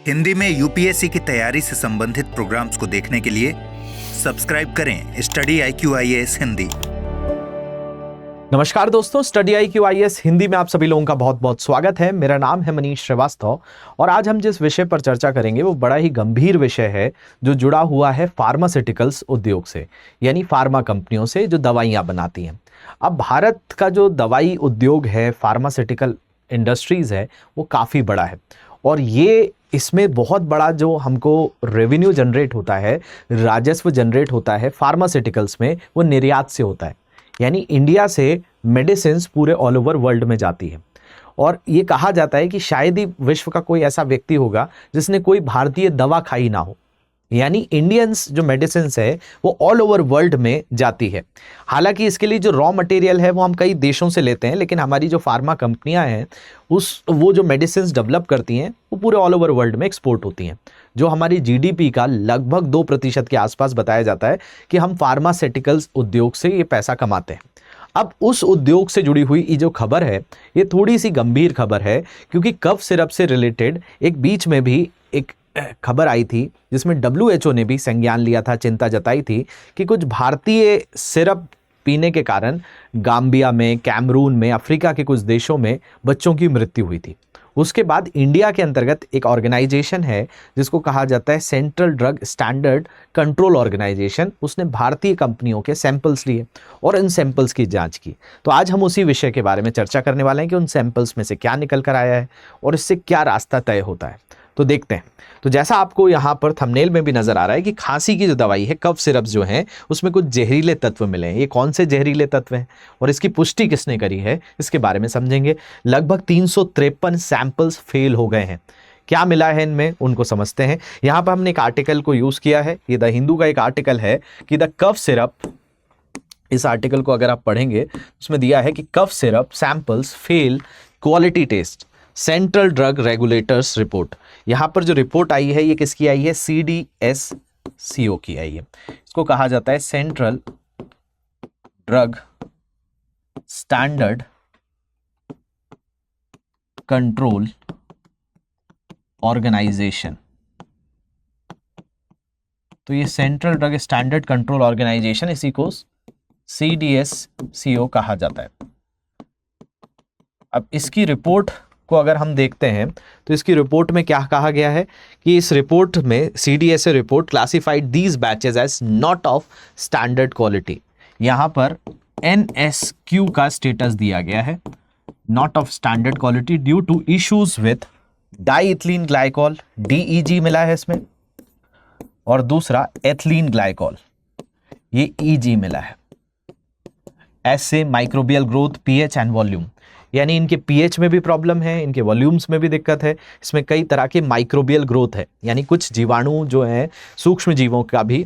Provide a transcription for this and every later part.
हिंदी में यूपीएससी की तैयारी से संबंधित प्रोग्राम्स को देखने के लिए सब्सक्राइब करें स्टडी IQ-IAS हिंदी। नमस्कार दोस्तों, स्टडी IQ-IAS हिंदी में आप सभी लोगों का बहुत बहुत स्वागत है। मेरा नाम है मनीष श्रीवास्तव और आज हम जिस विषय पर चर्चा करेंगे वो बड़ा ही गंभीर विषय है जो जुड़ा हुआ है फार्मास्यूटिकल्स उद्योग से, यानी फार्मा कंपनियों से जो दवाइयां बनाती हैं। अब भारत का जो दवाई उद्योग है, फार्मास्यूटिकल इंडस्ट्रीज है, वो काफ़ी बड़ा है और ये इसमें बहुत बड़ा जो हमको रेवेन्यू जनरेट होता है, राजस्व जनरेट होता है फार्मास्यूटिकल्स में, वो निर्यात से होता है। यानी इंडिया से मेडिसिन पूरे ऑल ओवर वर्ल्ड में जाती है और ये कहा जाता है कि शायद ही विश्व का कोई ऐसा व्यक्ति होगा जिसने कोई भारतीय दवा खाई ना हो। यानी इंडियंस जो मेडिसिन है वो ऑल ओवर वर्ल्ड में जाती है। हालांकि इसके लिए जो रॉ मटेरियल है वो हम कई देशों से लेते हैं, लेकिन हमारी जो फार्मा कंपनियां हैं वो जो मेडिसिन डेवलप करती हैं वो पूरे ऑल ओवर वर्ल्ड में एक्सपोर्ट होती हैं। जो हमारी जीडीपी का लगभग 2% के आसपास बताया जाता है कि हम फार्मास्यूटिकल्स उद्योग से ये पैसा कमाते हैं। अब उस उद्योग से जुड़ी हुई ये जो खबर है ये थोड़ी सी गंभीर खबर है, क्योंकि कफ सिरप से रिलेटेड एक बीच में भी एक खबर आई थी जिसमें WHO ने भी संज्ञान लिया था, चिंता जताई थी कि कुछ भारतीय सिरप पीने के कारण गाम्बिया में, कैमरून में, अफ्रीका के कुछ देशों में बच्चों की मृत्यु हुई थी। उसके बाद इंडिया के अंतर्गत एक ऑर्गेनाइजेशन है जिसको कहा जाता है central drug standard control organisation, उसने भारतीय कंपनियों के सैंपल्स लिए और इन सैंपल्स की जांच की। तो आज हम उसी विषय के बारे में चर्चा करने वाले हैं कि उन सैंपल्स में से क्या निकल कर आया है और इससे क्या रास्ता तय होता है। तो देखते हैं। तो जैसा आपको यहाँ पर थंबनेल में भी नजर आ रहा है कि खांसी की जो दवाई है, कफ सिरप जो है, उसमें कुछ जहरीले तत्व मिले हैं। ये कौन से जहरीले तत्व हैं और इसकी पुष्टि किसने करी है, इसके बारे में समझेंगे। लगभग 353 सैंपल्स फेल हो गए हैं। क्या मिला है इनमें, उनको समझते हैं। यहाँ पर हमने एक आर्टिकल को यूज किया है, ये द हिंदू का एक आर्टिकल है कि द कफ सिरप, इस आर्टिकल को अगर आप पढ़ेंगे उसमें दिया है कि cough syrup samples fail quality test, central drug regulators report. यहां पर जो रिपोर्ट आई है ये किसकी आई है, CDSCO की आई है। इसको कहा जाता है central drug standard control organisation. तो ये central drug standard control organisation, इसी को CDSCO कहा जाता है। अब इसकी रिपोर्ट को अगर हम देखते हैं तो इसकी रिपोर्ट में क्या कहा गया है कि इस रिपोर्ट में CDSCO report classified these batches as not of standard quality. यहां पर NSQ का स्टेटस दिया गया है, not of standard quality, due to issues with diethylene glycol, DEG मिला है इसमें, और दूसरा एथिलीन ग्लाइकॉल, ये EG मिला है। ऐसे microbial growth, pH and volume, यानी इनके pH में भी प्रॉब्लम है, इनके वॉल्यूम्स में भी दिक्कत है। इसमें कई तरह के माइक्रोबियल ग्रोथ है, यानी कुछ जीवाणु जो हैं, सूक्ष्म जीवों का भी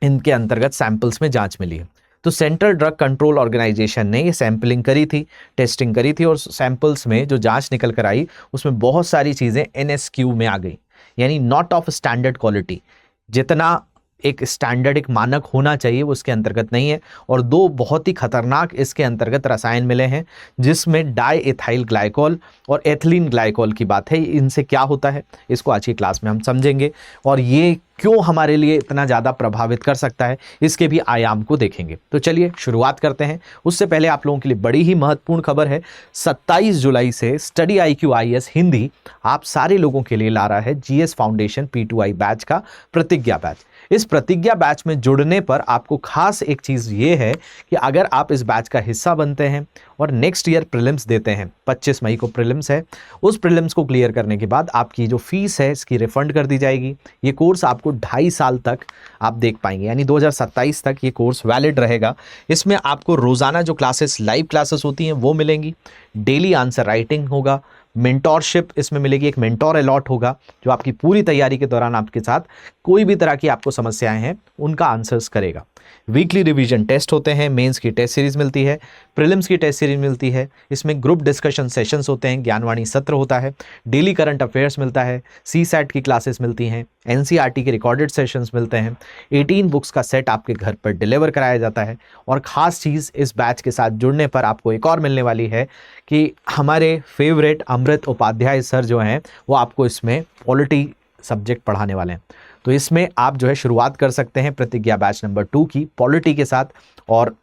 इनके अंतर्गत सैंपल्स में जांच मिली है। तो सेंट्रल ड्रग कंट्रोल ऑर्गेनाइजेशन ने ये सैंपलिंग करी थी, टेस्टिंग करी थी और सैंपल्स में जो जांच निकल कर आई उसमें बहुत सारी चीज़ें NSQ में आ गई, यानी नॉट ऑफ स्टैंडर्ड क्वालिटी। जितना एक स्टैंडर्ड, एक मानक होना चाहिए वो उसके अंतर्गत नहीं है। और दो बहुत ही खतरनाक इसके अंतर्गत रसायन मिले हैं जिसमें डाई एथाइल ग्लाइकॉल और एथिलीन ग्लाइकॉल की बात है। इनसे क्या होता है इसको आज की क्लास में हम समझेंगे और ये क्यों हमारे लिए इतना ज़्यादा प्रभावित कर सकता है, इसके भी आयाम को देखेंगे। तो चलिए शुरुआत करते हैं। उससे पहले आप लोगों के लिए बड़ी ही महत्वपूर्ण खबर है। 27 जुलाई से स्टडी IQ-IAS हिंदी आप सारे लोगों के लिए ला रहा है GS फाउंडेशन P2I बैच का प्रतिज्ञा बैच। इस प्रतिज्ञा बैच में जुड़ने पर आपको खास एक चीज़ ये है कि अगर आप इस बैच का हिस्सा बनते हैं और नेक्स्ट ईयर प्रीलिम्स देते हैं, 25 मई को प्रीलिम्स है, उस प्रीलिम्स को क्लियर करने के बाद आपकी जो फीस है इसकी रिफंड कर दी जाएगी। ये कोर्स आपको 2.5 साल तक आप देख पाएंगे, यानी 2027 तक ये कोर्स वैलिड रहेगा। इसमें आपको रोज़ाना जो क्लासेस, लाइव क्लासेस होती हैं वो मिलेंगी, डेली आंसर राइटिंग होगा, मेंटोरशिप इसमें मिलेगी, एक मेंटोर अलॉट होगा जो आपकी पूरी तैयारी के दौरान आपके साथ कोई भी तरह की आपको समस्याएं हैं उनका आंसर्स करेगा। वीकली रिवीजन टेस्ट होते हैं, मेंस की टेस्ट सीरीज मिलती है, प्रीलिम्स की टेस्ट सीरीज मिलती है, इसमें ग्रुप डिस्कशन सेशंस होते हैं, ज्ञानवाणी सत्र होता है, डेली करंट अफेयर्स मिलता है, CSAT की क्लासेस मिलती हैं, NCERT के रिकॉर्डेड सेशंस मिलते हैं, 18 बुक्स का सेट आपके घर पर डिलीवर कराया जाता है। और ख़ास चीज़ इस बैच के साथ जुड़ने पर आपको एक और मिलने वाली है कि हमारे फेवरेट अमृत उपाध्याय सर जो हैं वो आपको इसमें पॉलिटी सब्जेक्ट पढ़ाने वाले हैं। तो इसमें आप जो है शुरुआत कर सकते हैं प्रतिज्ञा बैच नंबर 2 की पॉलिटी के साथ, और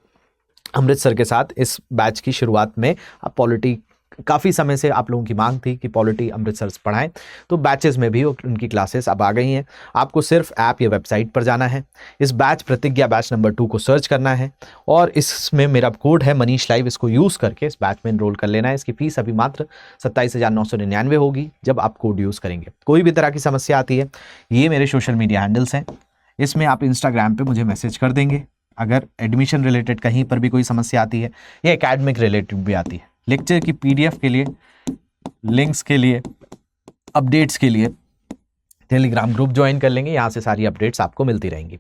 अमृतसर के साथ इस बैच की शुरुआत में आप पॉलिटी, काफ़ी समय से आप लोगों की मांग थी कि पॉलिटी अमृतसर से पढ़ाएं, तो बैचेस में भी उनकी क्लासेस अब आ गई हैं। आपको सिर्फ ऐप या वेबसाइट पर जाना है, इस बैच प्रतिज्ञा बैच नंबर 2 को सर्च करना है, और इसमें मेरा कोड है मनीष लाइव, इसको यूज़ करके इस बैच में एनरोल कर लेना है। इसकी फ़ीस अभी मात्र 27,999 होगी जब आप कोड यूज़ करेंगे। कोई भी तरह की समस्या आती है, ये मेरे सोशल मीडिया हैंडल्स हैं, इसमें आप इंस्टाग्राम पर मुझे मैसेज कर देंगे। अगर एडमिशन रिलेटेड कहीं पर भी कोई समस्या आती है या एकेडमिक रिलेटेड भी आती है, लेक्चर की पीडीएफ के लिए, लिंक्स के लिए, अपडेट्स के लिए टेलीग्राम ग्रुप ज्वाइन कर लेंगे, यहाँ से सारी अपडेट्स आपको मिलती रहेंगी।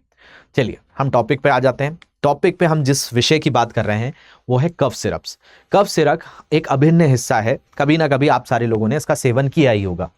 चलिए हम टॉपिक पे आ जाते हैं। टॉपिक पे हम जिस विषय की बात कर रहे हैं वो है कफ सिरप्स। कफ सिरप एक अभिन्न हिस्सा है, कभी ना कभी आप सारे लोगों ने इसका सेवन किया ही होगा।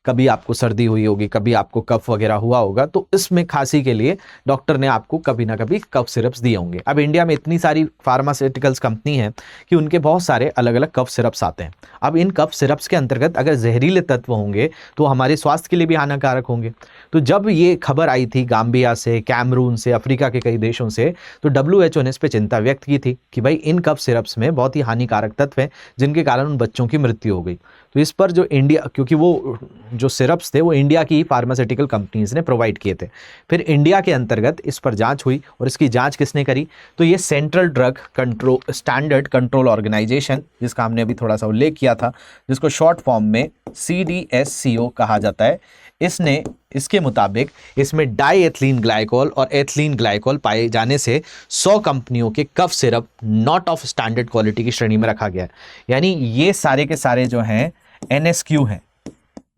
कभी आपको सर्दी हुई होगी, कभी आपको कफ वगैरह हुआ होगा, तो इसमें खांसी के लिए डॉक्टर ने आपको कभी ना कभी कफ सिरप्स दिए होंगे। अब इंडिया में इतनी सारी फार्मास्यूटिकल्स कंपनी हैं कि उनके बहुत सारे अलग अलग कफ सिरप्स आते हैं। अब इन कफ सिरप्स के अंतर्गत अगर जहरीले तत्व होंगे तो हमारे स्वास्थ्य के लिए भी हानिकारक होंगे। तो जब ये खबर आई थी गाम्बिया से, कैमरून से, अफ्रीका के कई देशों से, तो WHO ने इस पर चिंता व्यक्त की थी कि भाई इन कफ सिरप्स में बहुत ही हानिकारक तत्व हैं जिनके कारण उन बच्चों की मृत्यु हो गई। तो इस पर जो इंडिया, क्योंकि वो जो सिरप्स थे वो इंडिया की फार्मास्यूटिकल कंपनीज ने प्रोवाइड किए थे, फिर इंडिया के अंतर्गत इस पर जांच हुई, और इसकी जांच किसने करी, तो ये central drug control standard control organisation, जिसका हमने अभी थोड़ा सा उल्लेख किया था, जिसको शॉर्ट फॉर्म में CDSCO कहा जाता है, इसने इसके मुताबिक इसमें डाई एथिलीन ग्लाइकोल और एथिलीन ग्लाइकोल पाए जाने से 100 कंपनियों के cough syrup not of standard quality की श्रेणी में रखा गया है। यानी ये सारे के सारे जो हैं NSQ हैं,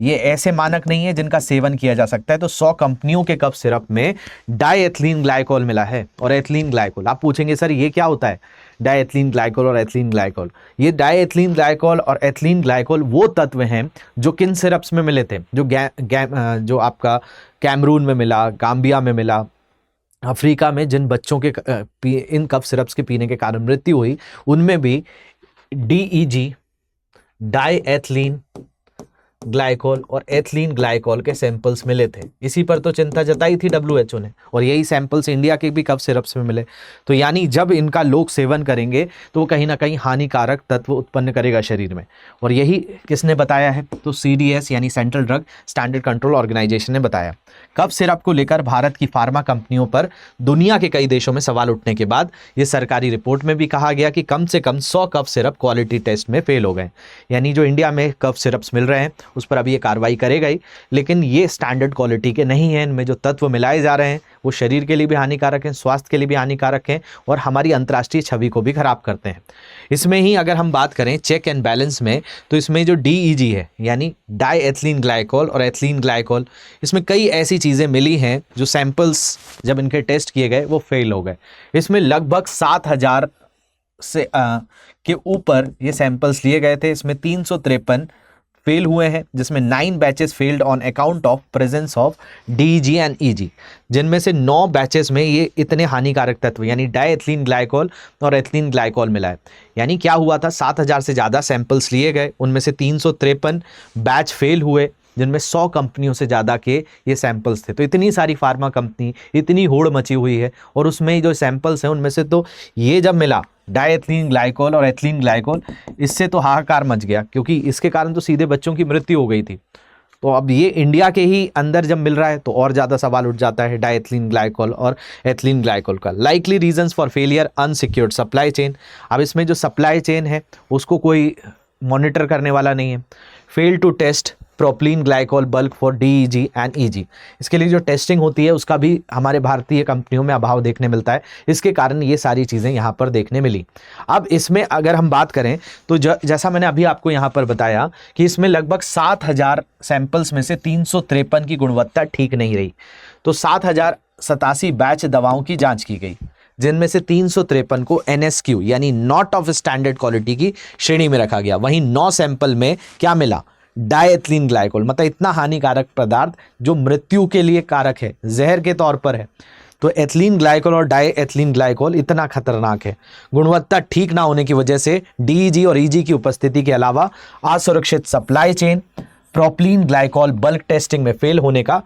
ये ऐसे मानक नहीं है जिनका सेवन किया जा सकता है। तो 100 कंपनियों के कफ सिरप में डाई एथिलीन ग्लाइकोल मिला है और एथिलीन ग्लाइकोल। आप पूछेंगे सर ये क्या होता है डाई एथिलीन ग्लाइकोल और एथिलीन ग्लाइकोल? ये डाई एथिलीन ग्लाइकोल और एथिलीन ग्लाइकोल वो तत्व हैं जो किन सिरप्स में मिले थे, जो आपका कैमरून में मिला, गाम्बिया में मिला, अफ्रीका में जिन बच्चों के इन कफ सिरप्स के पीने के कारण मृत्यु हुई, उनमें भी DEG डाई एथिलीन ग्लाइकोल और एथिलीन ग्लाइकोल के सैंपल्स मिले थे। इसी पर तो चिंता जताई थी WHO ने, और यही सैंपल्स इंडिया के भी कफ सिरप्स में मिले। तो यानी जब इनका लोग सेवन करेंगे तो वो कहीं ना कहीं हानिकारक तत्व उत्पन्न करेगा शरीर में, और यही किसने बताया है, तो CDS यानी central drug standard control organisation ने बताया। कफ सिरप को लेकर भारत की फार्मा कंपनियों पर दुनिया के कई देशों में सवाल उठने के बाद ये सरकारी रिपोर्ट में भी कहा गया कि कम से कम 100 कफ सिरप क्वालिटी टेस्ट में फेल हो गए। यानी जो इंडिया में कफ सिरप्स मिल रहे हैं उस पर अभी ये कार्रवाई करेगा ही, लेकिन ये स्टैंडर्ड क्वालिटी के नहीं हैं। इनमें जो तत्व मिलाए जा रहे हैं वो शरीर के लिए भी हानिकारक हैं, स्वास्थ्य के लिए भी हानिकारक हैं, और हमारी अंतर्राष्ट्रीय छवि को भी खराब करते हैं। इसमें ही अगर हम बात करें चेक एंड बैलेंस में, तो इसमें जो DEG है यानी डाई एथिलीन ग्लाइकोल और एथिलीन ग्लाइकोल, इसमें कई ऐसी चीज़ें मिली हैं जो सैंपल्स जब इनके टेस्ट किए गए वो फेल हो गए। इसमें लगभग 7,000 से के ऊपर ये सैंपल्स लिए गए थे। इसमें 353 फेल हुए हैं, जिसमें 9 batches failed on account of presence of DEG and EG, जिनमें से 9 बैचेस में ये इतने हानिकारक तत्व यानी डाई एथिलीन ग्लाइकोल और एथिलीन ग्लाइकोल मिला है। यानी क्या हुआ था, 7,000 से ज़्यादा सैंपल्स लिए गए, उनमें से 353 बैच फेल हुए, जिनमें 100 कंपनियों से ज़्यादा के ये सैंपल्स थे। तो इतनी सारी फार्मा कंपनी, इतनी होड़ मची हुई है, और उसमें जो सैंपल्स हैं उनमें से तो ये जब मिला डाई एथिलीन ग्लाइकोल और एथिलीन ग्लाइकोल, इससे तो हाहाकार मच गया, क्योंकि इसके कारण तो सीधे बच्चों की मृत्यु हो गई थी। तो अब ये इंडिया के ही अंदर जब मिल रहा है तो और ज़्यादा सवाल उठ जाता है डाई एथिलीन ग्लाइकोल और एथिलीन ग्लाइकोल का। Likely reasons for failure, unsecured supply chain. अब इसमें जो सप्लाई चेन है उसको कोई मॉनिटर करने वाला नहीं है। Fail to test propylene glycol bulk for DEG and EG। इसके लिए जो टेस्टिंग होती है उसका भी हमारे भारतीय कंपनियों में अभाव देखने मिलता है, इसके कारण ये सारी चीज़ें यहाँ पर देखने मिली। अब इसमें अगर हम बात करें तो जैसा मैंने अभी आपको यहाँ पर बताया कि इसमें लगभग 7,000 सैंपल्स में से 353 की गुणवत्ता ठीक नहीं रही। तो 7,087 बैच दवाओं की जाँच की गई, जिनमें से 353 को NSQ यानी नॉट ऑफ स्टैंडर्ड क्वालिटी की श्रेणी में रखा गया। वहीं 9 सैंपल में क्या मिला, डाई एथिलीन ग्लाइकोल, मतलब इतना हानिकारक पदार्थ जो मृत्यु के लिए कारक है, जहर के तौर पर है। तो एथिलीन ग्लाइकोल और डाई एथिलीन ग्लाइकोल इतना खतरनाक है। गुणवत्ता ठीक ना होने की वजह से डीईजी और ईजी की उपस्थिति के अलावा असुरक्षित supply chain, propylene glycol bulk testing में फेल होने का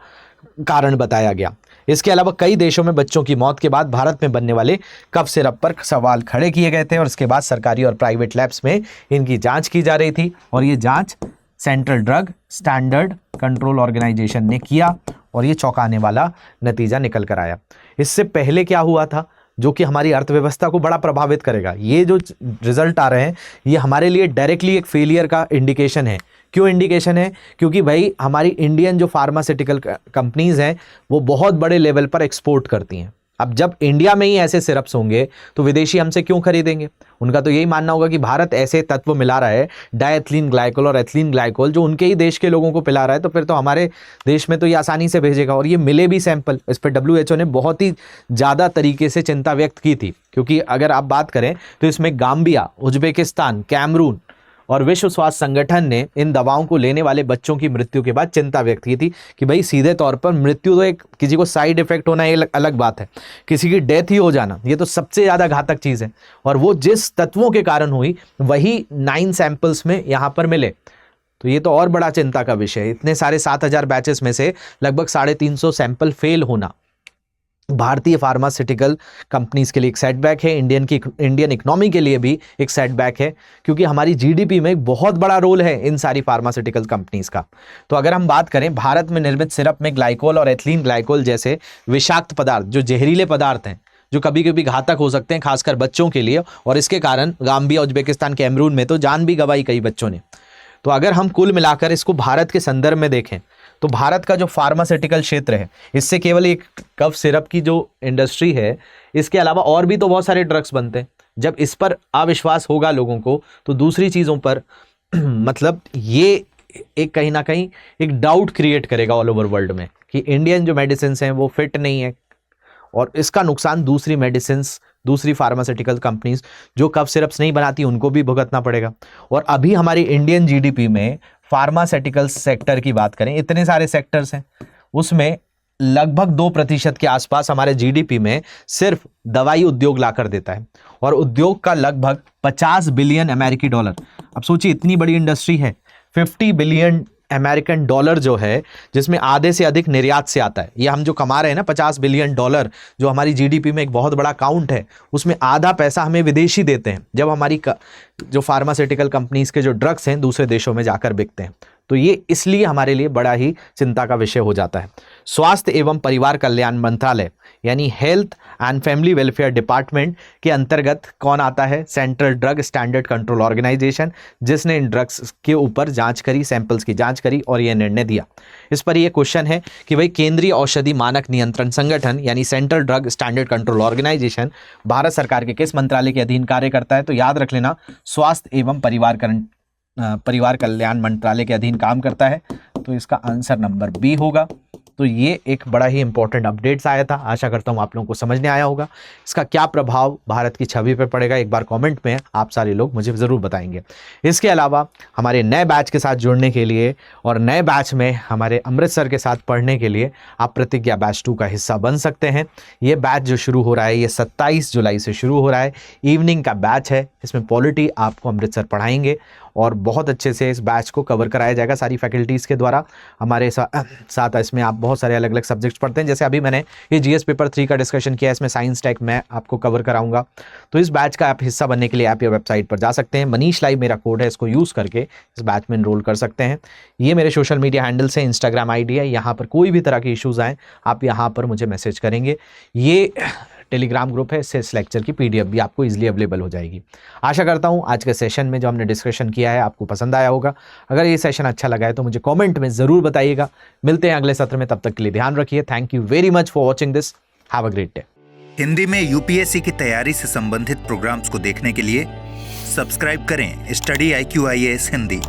कारण बताया गया। इसके अलावा कई देशों में बच्चों की मौत के बाद भारत में बनने वाले कफ सिरप पर सवाल खड़े किए गए थे और इसके बाद सरकारी और प्राइवेट लैब्स में इनकी जांच की जा रही थी और ये जांच central drug standard control organisation ने किया और ये चौंकाने वाला नतीजा निकल कर आया। इससे पहले क्या हुआ था जो कि हमारी अर्थव्यवस्था को बड़ा प्रभावित करेगा। ये जो रिजल्ट आ रहे हैं ये हमारे लिए डायरेक्टली एक फेलियर का इंडिकेशन है। क्यों इंडिकेशन है? क्योंकि भाई हमारी इंडियन जो फार्मास्यूटिकल कंपनीज हैं वो बहुत बड़े लेवल पर एक्सपोर्ट करती हैं। अब जब इंडिया में ही ऐसे सिरप्स होंगे तो विदेशी हमसे क्यों खरीदेंगे? उनका तो यही मानना होगा कि भारत ऐसे तत्व मिला रहा है डायएथिलीन ग्लाइकोल और एथिलीन ग्लाइकोल जो उनके ही देश के लोगों को पिला रहा है, तो फिर तो हमारे देश में तो ये आसानी से भेजेगा। और ये मिले भी सैंपल। इस पर WHO ने बहुत ही ज़्यादा तरीके से चिंता व्यक्त की थी, क्योंकि अगर आप बात करें तो इसमें गाम्बिया, उज्बेकिस्तान, कैमरून और विश्व स्वास्थ्य संगठन ने इन दवाओं को लेने वाले बच्चों की मृत्यु के बाद चिंता व्यक्त की थी कि भाई सीधे तौर पर मृत्यु तो एक किसी को साइड इफेक्ट होना ये अलग बात है, किसी की डेथ ही हो जाना ये तो सबसे ज़्यादा घातक चीज़ है। और वो जिस तत्वों के कारण हुई वही 9 सैंपल्स में यहाँ पर मिले, तो ये तो और बड़ा चिंता का विषय है। इतने सारे 7000 बैचेस में से लगभग 350 सैंपल फेल होना भारतीय फार्मास्यूटिकल कंपनीज के लिए एक सेटबैक है, इंडियन इकोनॉमी के लिए भी एक सेटबैक है, क्योंकि हमारी जीडीपी में एक बहुत बड़ा रोल है इन सारी फार्मास्यूटिकल कंपनीज का। तो अगर हम बात करें भारत में निर्मित सिरप में ग्लाइकोल और एथिलीन ग्लाइकोल जैसे विषाक्त पदार्थ, जो जहरीले पदार्थ हैं, जो कभी कभी घातक हो सकते हैं खासकर बच्चों के लिए, और इसके कारण गाम्बिया, उज्बेकिस्तान, कैमरून में तो जान भी गंवाई कई बच्चों ने। तो अगर हम कुल मिलाकर इसको भारत के संदर्भ में देखें तो भारत का जो फार्मास्यूटिकल क्षेत्र है, इससे केवल एक कफ सिरप की जो इंडस्ट्री है, इसके अलावा और भी तो बहुत सारे ड्रग्स बनते हैं। जब इस पर अविश्वास होगा लोगों को तो दूसरी चीज़ों पर मतलब ये एक कहीं ना कहीं एक डाउट क्रिएट करेगा ऑल ओवर वर्ल्ड में कि इंडियन जो मेडिसिन हैं वो फिट नहीं है, और इसका नुकसान दूसरी मेडिसिन, दूसरी फार्मास्यूटिकल कंपनीज जो कफ सिरप्स नहीं बनाती उनको भी भुगतना पड़ेगा। और अभी हमारी इंडियन जीडीपी में फार्मास्यूटिकल सेक्टर की बात करें, इतने सारे सेक्टर्स हैं, उसमें लगभग 2% के आसपास हमारे जीडीपी में सिर्फ दवाई उद्योग लाकर देता है, और उद्योग का लगभग 50 बिलियन अमेरिकी डॉलर। अब सोचिए इतनी बड़ी इंडस्ट्री है, 50 बिलियन अमेरिकन डॉलर जो है, जिसमें आधे से अधिक निर्यात से आता है। ये हम जो कमा रहे हैं ना 50 बिलियन डॉलर, जो हमारी जीडीपी में एक बहुत बड़ा अकाउंट है, उसमें आधा पैसा हमें विदेशी देते हैं जब हमारी जो फार्मास्यूटिकल कंपनीज के जो ड्रग्स हैं दूसरे देशों में जाकर बिकते हैं। तो ये इसलिए हमारे लिए बड़ा ही चिंता का विषय हो जाता है। स्वास्थ्य एवं परिवार कल्याण मंत्रालय यानी health and family welfare department के अंतर्गत कौन आता है? Central drug standard control organisation, जिसने इन ड्रग्स के ऊपर जांच करी, सैंपल्स की जांच करी और यह निर्णय दिया। इस पर यह क्वेश्चन है कि भाई केंद्रीय औषधि मानक नियंत्रण संगठन यानी central drug standard control organisation Bharat सरकार के किस मंत्रालय के अधीन कार्य करता है? तो याद रख लेना, स्वास्थ्य एवं परिवार कल्याण मंत्रालय के अधीन काम करता है। तो इसका आंसर नंबर बी होगा। तो ये एक बड़ा ही इंपॉर्टेंट अपडेट्स आया था, आशा करता हूँ आप लोगों को समझने आया होगा। इसका क्या प्रभाव भारत की छवि पर पड़ेगा एक बार कमेंट में आप सारे लोग मुझे ज़रूर बताएंगे। इसके अलावा हमारे नए बैच के साथ जुड़ने के लिए और नए बैच में हमारे अमृतसर के साथ पढ़ने के लिए आप प्रतिज्ञा बैच 2 का हिस्सा बन सकते हैं। ये बैच जो शुरू हो रहा है ये 27 जुलाई से शुरू हो रहा है, इवनिंग का बैच है। इसमें पॉलिटी आपको अमृतसर पढ़ाएंगे और बहुत अच्छे से इस बैच को कवर कराया जाएगा सारी फैकल्टीज़ के द्वारा। हमारे साथ इसमें आप बहुत सारे अलग अलग सब्जेक्ट्स पढ़ते हैं, जैसे अभी मैंने ये जीएस पेपर 3 का डिस्कशन किया है, इसमें साइंस टेक मैं आपको कवर कराऊंगा। तो इस बैच का आप हिस्सा बनने के लिए आप ये वेबसाइट पर जा सकते हैं, मनीष लाइव मेरा कोड है, इसको यूज़ करके इस बैच में इनरोल कर सकते हैं। ये मेरे सोशल मीडिया हैंडल्स हैं, इंस्टाग्राम आईडी है, यहाँ पर कोई भी तरह के इश्यूज़ आएँ आप यहाँ पर मुझे मैसेज करेंगे। ये टेलीग्राम ग्रुप है, इससे इस लेक्चर की पीडीएफ भी आपको इजीली अवेलेबल हो जाएगी। आशा करता हूँ आज के सेशन में जो हमने डिस्कशन किया है आपको पसंद आया होगा। अगर ये सेशन अच्छा लगा है तो मुझे कमेंट में ज़रूर बताइएगा। मिलते हैं अगले सत्र में, तब तक के लिए ध्यान रखिए। Thank you very much for watching this. Have a great day. Hindi में यूपीएससी की तैयारी से संबंधित प्रोग्राम्स को देखने के लिए सब्सक्राइब करें स्टडी IQ IAS हिंदी।